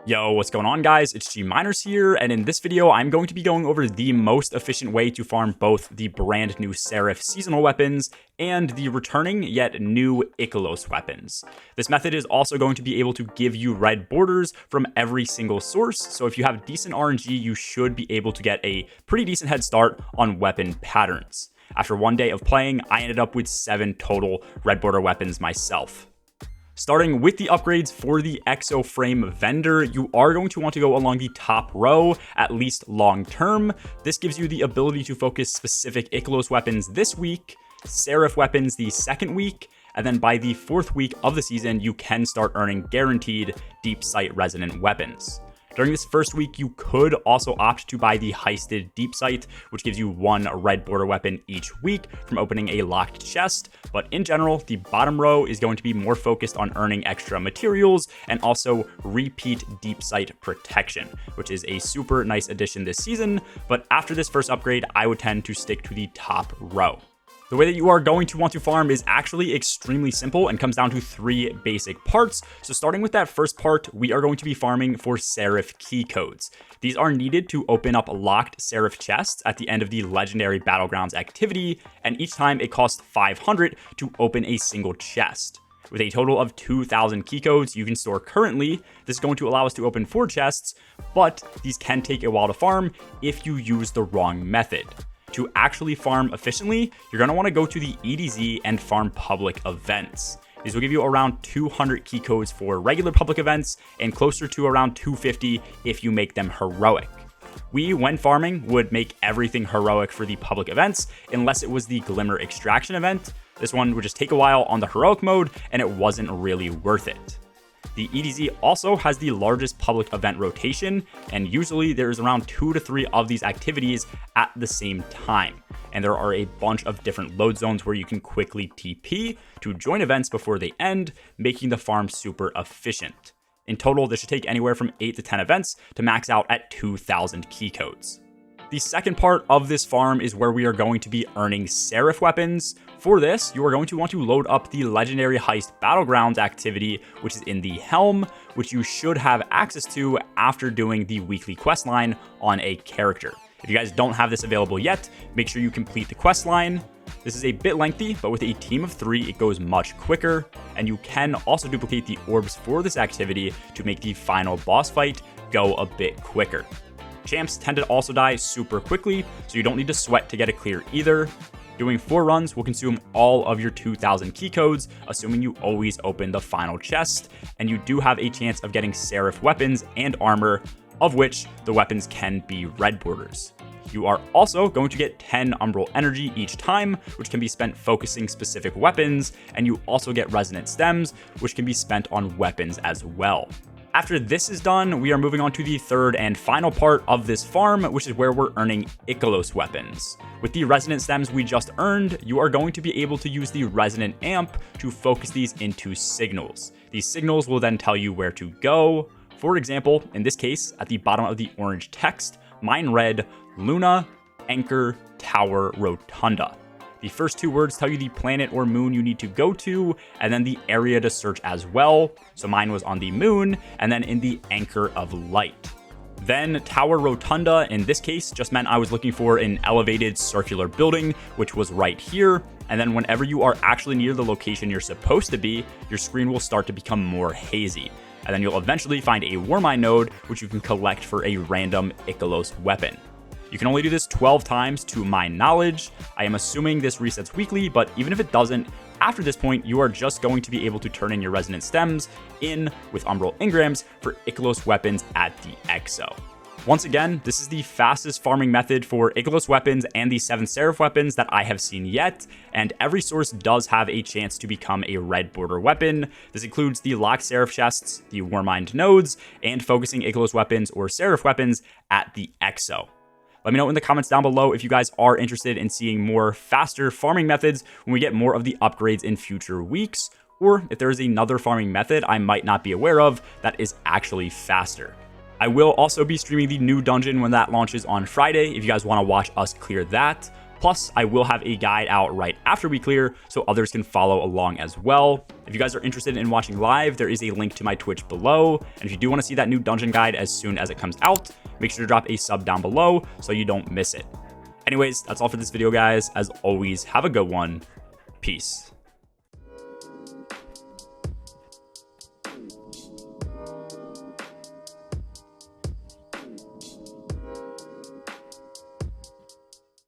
Yo, what's going on guys? It's G Miners here, and in this video, I'm going to be going over the most efficient way to farm both the brand new Seraph seasonal weapons and the returning yet new Ikelos weapons. This method is also going to be able to give you red borders from every single source, so if you have decent RNG, you should be able to get a pretty decent head start on weapon patterns. After one day of playing, I ended up with 7 total red border weapons myself. Starting with the upgrades for the exo frame vendor, you are going to want to go along the top row, at least long term. This gives you the ability to focus specific Ikelos weapons this week, Seraph weapons the second week, and then by the 4th week of the season, you can start earning guaranteed deep sight resonant weapons. During this first week, you could also opt to buy the heisted deep sight, which gives you 1 red border weapon each week from opening a locked chest. But in general, the bottom row is going to be more focused on earning extra materials and also repeat deep sight protection, which is a super nice addition this season. But after this first upgrade, I would tend to stick to the top row. The way that you are going to want to farm is actually extremely simple and comes down to 3 basic parts. So starting with that first part, we are going to be farming for Seraph key codes. These are needed to open up locked Seraph chests at the end of the legendary Battlegrounds activity, and each time it costs 500 to open a single chest. With a total of 2,000 key codes you can store currently, this is going to allow us to open 4 chests, but these can take a while to farm if you use the wrong method. To actually farm efficiently, you're going to want to go to the EDZ and farm public events. These will give you around 200 key codes for regular public events and closer to around 250 if you make them heroic. We, when farming, would make everything heroic for the public events unless it was the Glimmer Extraction event. This one would just take a while on the heroic mode and it wasn't really worth it. The EDZ also has the largest public event rotation, and usually there's around 2 to 3 of these activities at the same time. And there are a bunch of different load zones where you can quickly TP to join events before they end, making the farm super efficient. In total, this should take anywhere from 8 to 10 events to max out at 2,000 key codes. The second part of this farm is where we are going to be earning Seraph weapons. For this, you are going to want to load up the legendary Heist Battlegrounds activity, which is in the Helm, which you should have access to after doing the weekly quest line on a character. If you guys don't have this available yet, make sure you complete the quest line. This is a bit lengthy, but with a team of 3, it goes much quicker, and you can also duplicate the orbs for this activity to make the final boss fight go a bit quicker. Champs tend to also die super quickly, so you don't need to sweat to get it clear either. Doing 4 runs will consume all of your 2,000 key codes, assuming you always open the final chest, and you do have a chance of getting Seraph weapons and armor, of which the weapons can be red borders. You are also going to get 10 umbral energy each time, which can be spent focusing specific weapons, and you also get resonant stems, which can be spent on weapons as well. After this is done, we are moving on to the third and final part of this farm, which is where we're earning Ikelos weapons. With the resonant stems we just earned, you are going to be able to use the resonant amp to focus these into signals. These signals will then tell you where to go. For example, in this case, at the bottom of the orange text, mine read Luna, Anchor, Tower, Rotunda. The first 2 words tell you the planet or moon you need to go to, and then the area to search as well. So mine was on the moon, and then in the Anchor of Light. Then Tower Rotunda, in this case, just meant I was looking for an elevated circular building, which was right here. And then whenever you are actually near the location you're supposed to be, your screen will start to become more hazy. And then you'll eventually find a Warmine node, which you can collect for a random Ikelos weapon. You can only do this 12 times to my knowledge. I am assuming this resets weekly, but even if it doesn't, after this point, you are just going to be able to turn in your resonant stems in with umbral engrams for Ikelos weapons at the exo. Once again, this is the fastest farming method for Ikelos weapons and the 7 Seraph weapons that I have seen yet, and every source does have a chance to become a red border weapon. This includes the locked Seraph chests, the Warmind nodes, and focusing Ikelos weapons or Seraph weapons at the exo. Let me know in the comments down below if you guys are interested in seeing more faster farming methods when we get more of the upgrades in future weeks, or if there is another farming method I might not be aware of that is actually faster. I will also be streaming the new dungeon when that launches on Friday if you guys want to watch us clear that. Plus, I will have a guide out right after we clear so others can follow along as well. If you guys are interested in watching live, there is a link to my Twitch below. And if you do want to see that new dungeon guide as soon as it comes out, make sure to drop a sub down below so you don't miss it. Anyways, that's all for this video, guys. As always, have a good one. Peace.